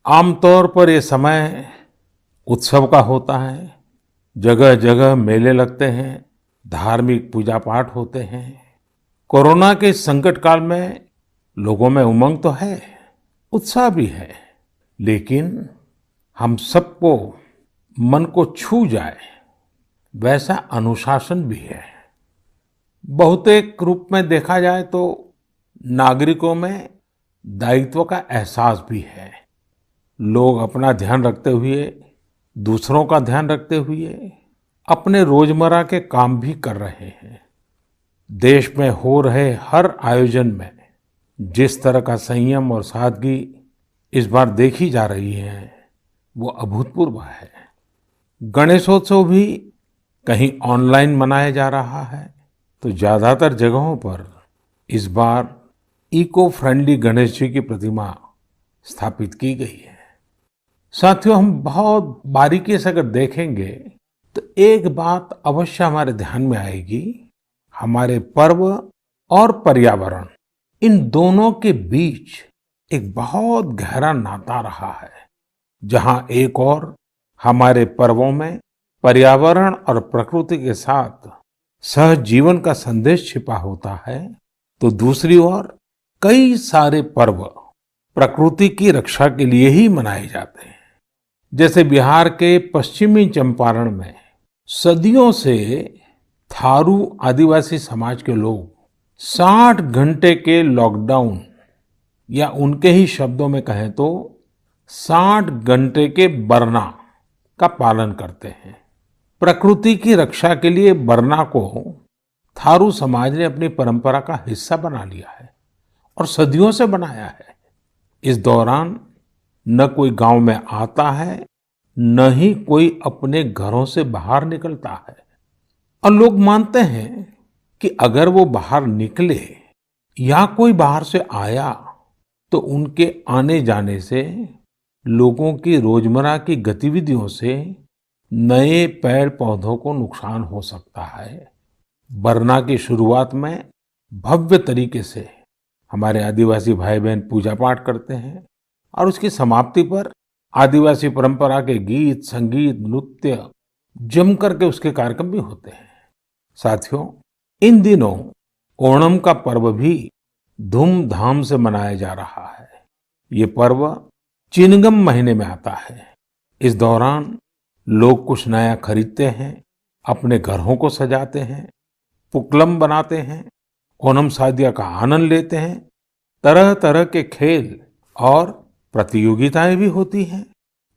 आमतौर पर ये समय उत्सव का होता है। जगह जगह मेले लगते हैं, धार्मिक पूजा पाठ होते हैं। कोरोना के इस संकट काल में लोगों में उमंग तो है, उत्साह भी है, लेकिन हम सबको मन को छू जाए वैसा अनुशासन भी है। बहुतेक रूप में देखा जाए तो नागरिकों में दायित्व का एहसास भी है। लोग अपना ध्यान रखते हुए, दूसरों का ध्यान रखते हुए अपने रोजमर्रा के काम भी कर रहे हैं। देश में हो रहे हर आयोजन में जिस तरह का संयम और सादगी इस बार देखी जा रही है, वो अभूतपूर्व है। गणेशोत्सव भी कहीं ऑनलाइन मनाया जा रहा है, तो ज्यादातर जगहों पर इस बार इको फ्रेंडली गणेश जी की प्रतिमा स्थापित की गई है। साथियों, हम बहुत बारीकी से अगर देखेंगे तो एक बात अवश्य हमारे ध्यान में आएगी। हमारे पर्व और पर्यावरण, इन दोनों के बीच एक बहुत गहरा नाता रहा है। जहां एक और हमारे पर्वों में पर्यावरण और प्रकृति के साथ सहजीवन का संदेश छिपा होता है, तो दूसरी ओर कई सारे पर्व प्रकृति की रक्षा के लिए ही मनाए जाते हैं। जैसे बिहार के पश्चिमी चंपारण में सदियों से थारू आदिवासी समाज के लोग 60 घंटे के लॉकडाउन, या उनके ही शब्दों में कहें तो 60 घंटे के बरना का पालन करते हैं। प्रकृति की रक्षा के लिए बरना को थारू समाज ने अपनी परंपरा का हिस्सा बना लिया है और सदियों से बनाया है। इस दौरान न कोई गांव में आता है, न ही कोई अपने घरों से बाहर निकलता है। और लोग मानते हैं कि अगर वो बाहर निकले या कोई बाहर से आया, तो उनके आने जाने से लोगों की रोजमर्रा की गतिविधियों से नए पेड़ पौधों को नुकसान हो सकता है। बरना की शुरुआत में भव्य तरीके से हमारे आदिवासी भाई बहन पूजा पाठ करते हैं और उसकी समाप्ति पर आदिवासी परंपरा के गीत, संगीत, नृत्य जम करके उसके कार्यक्रम भी होते हैं। साथियों, इन दिनों ओणम का पर्व भी धूमधाम से मनाया जा रहा है। ये पर्व चिनगम महीने में आता है। इस दौरान लोग कुछ नया खरीदते हैं, अपने घरों को सजाते हैं, पुक्कलम बनाते हैं, ओणम सादिया का आनंद लेते हैं। तरह तरह के खेल और प्रतियोगिताएं भी होती हैं।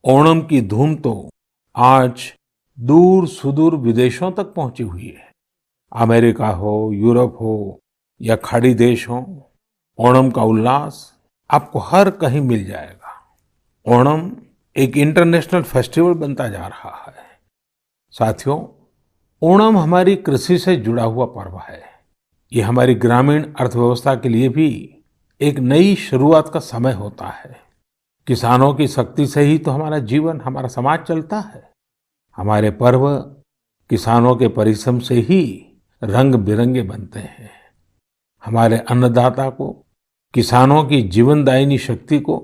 ओणम की धूम तो आज दूर सुदूर विदेशों तक पहुंची हुई है। अमेरिका हो, यूरोप हो या खाड़ी देश हो, ओणम का उल्लास आपको हर कहीं मिल जाएगा। ओणम एक इंटरनेशनल फेस्टिवल बनता जा रहा है। साथियों, ओणम हमारी कृषि से जुड़ा हुआ पर्व है। ये हमारी ग्रामीण अर्थव्यवस्था के लिए भी एक नई शुरुआत का समय होता है। किसानों की शक्ति से ही तो हमारा जीवन, हमारा समाज चलता है। हमारे पर्व किसानों के परिश्रम से ही रंग बिरंगे बनते हैं। हमारे अन्नदाता को, किसानों की जीवनदायिनी शक्ति को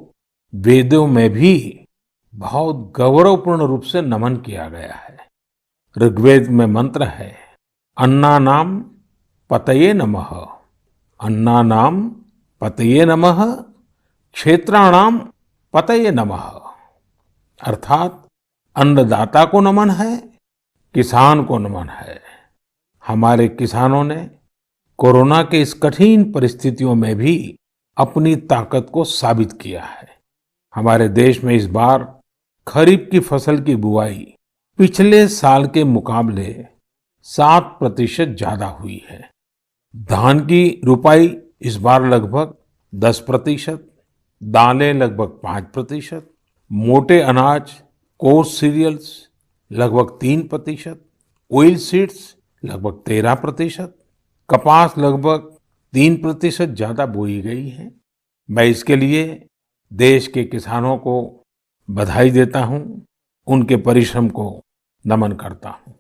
वेदों में भी बहुत गौरवपूर्ण रूप से नमन किया गया है। ऋग्वेद में मंत्र है, अन्नानाम पतये नमः, अन्नानाम पतये नमः, क्षेत्राणाम पतये नमः। अर्थात अन्नदाता को नमन है, किसान को नमन है। हमारे किसानों ने कोरोना के इस कठिन परिस्थितियों में भी अपनी ताकत को साबित किया है। हमारे देश में इस बार खरीफ की फसल की बुआई पिछले साल के मुकाबले 7% ज्यादा हुई है। धान की रुपाई इस बार लगभग 10%, दालें लगभग 5%, मोटे अनाज, कोर्स सीरियल्स लगभग 3%, ऑयल सीड्स लगभग 13%, कपास लगभग 3% ज्यादा बोई गई है। मैं इसके लिए देश के किसानों को बधाई देता हूं, उनके परिश्रम को नमन करता हूं।